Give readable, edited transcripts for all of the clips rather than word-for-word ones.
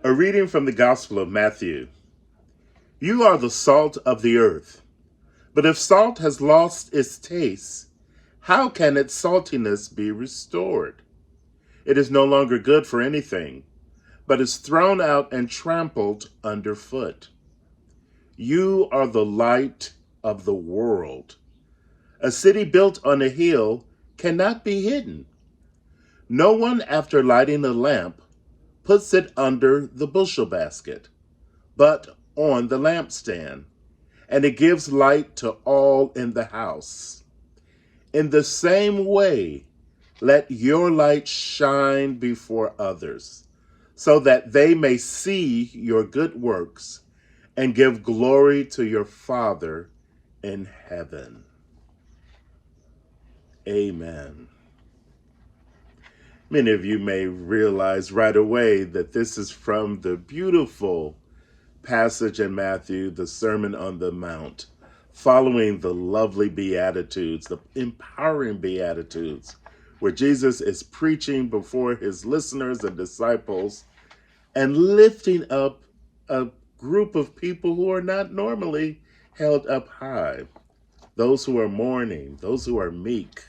A reading from the Gospel of Matthew. You are the salt of the earth. But if salt has lost its taste, how can its saltiness be restored? It is no longer good for anything, but is thrown out and trampled underfoot. You are the light of the world. A city built on a hill cannot be hidden. No one, after lighting a lamp, puts it under the bushel basket, but on the lampstand, and it gives light to all in the house. In the same way, let your light shine before others, so that they may see your good works and give glory to your Father in heaven. Amen. Many of you may realize right away that this is from the beautiful passage in Matthew, the Sermon on the Mount, following the lovely Beatitudes, the empowering Beatitudes, where Jesus is preaching before his listeners and disciples and lifting up a group of people who are not normally held up high. Those who are mourning, those who are meek,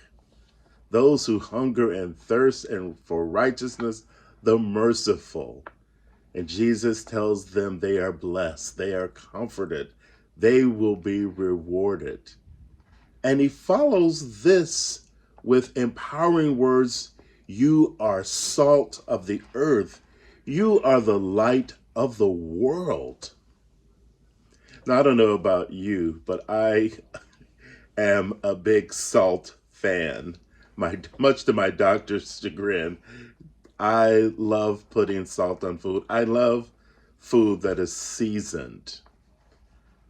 those who hunger and thirst and for righteousness, the merciful. And Jesus tells them they are blessed, they are comforted, they will be rewarded. And he follows this with empowering words. You are salt of the earth. You are the light of the world. Now, I don't know about you, but I am a big salt fan. Much to my doctor's chagrin, I love putting salt on food. I love food that is seasoned.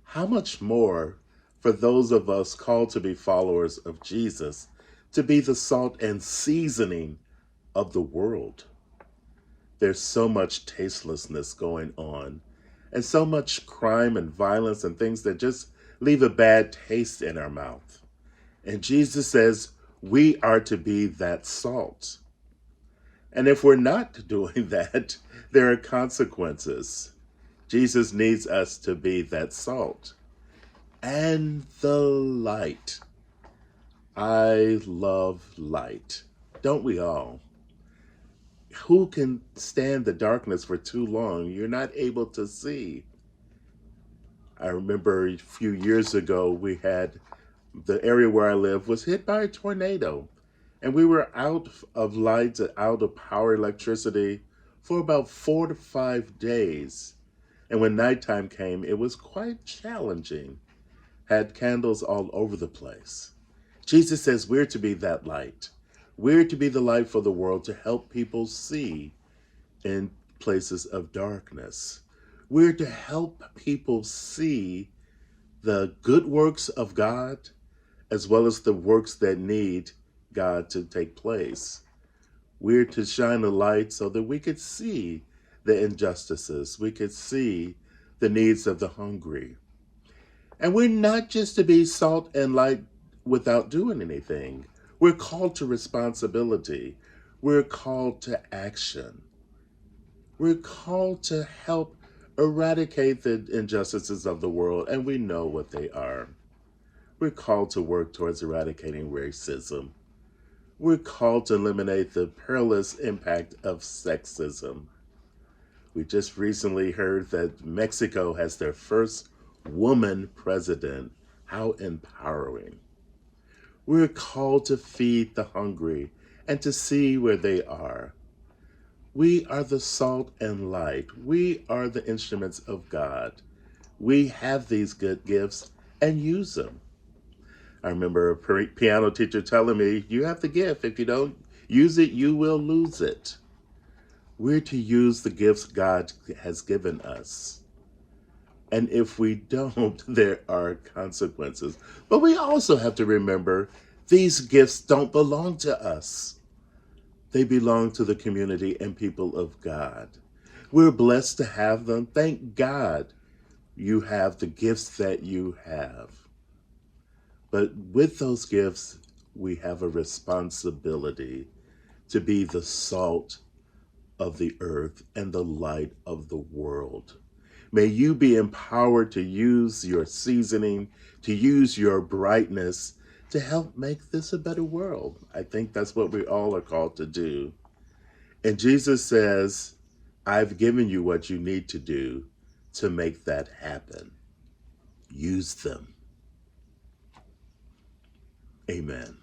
How much more for those of us called to be followers of Jesus, to be the salt and seasoning of the world? There's so much tastelessness going on, and so much crime and violence and things that just leave a bad taste in our mouth. And Jesus says we are to be that salt. And if we're not doing that, there are consequences. Jesus needs us to be that salt and the light. I love light. Don't we all? Who can stand the darkness for too long? You're not able to see. I remember a few years ago, the area where I live was hit by a tornado. And we were out of lights, out of power, electricity for about 4 to 5 days. And when nighttime came, it was quite challenging. Had candles all over the place. Jesus says we're to be that light. We're to be the light for the world, to help people see in places of darkness. We're to help people see the good works of God, as well as the works that need God to take place. We're to shine a light so that we could see the injustices. We could see the needs of the hungry. And we're not just to be salt and light without doing anything. We're called to responsibility. We're called to action. We're called to help eradicate the injustices of the world, and we know what they are. We're called to work towards eradicating racism. We're called to eliminate the perilous impact of sexism. We just recently heard that Mexico has their first woman president. How empowering. We're called to feed the hungry and to see where they are. We are the salt and light. We are the instruments of God. We have these good gifts and use them. I remember a piano teacher telling me, you have the gift. If you don't use it, you will lose it. We're to use the gifts God has given us. And if we don't, there are consequences. But we also have to remember these gifts don't belong to us. They belong to the community and people of God. We're blessed to have them. Thank God you have the gifts that you have. But with those gifts, we have a responsibility to be the salt of the earth and the light of the world. May you be empowered to use your seasoning, to use your brightness to help make this a better world. I think that's what we all are called to do. And Jesus says, I've given you what you need to do to make that happen. Use them. Amen.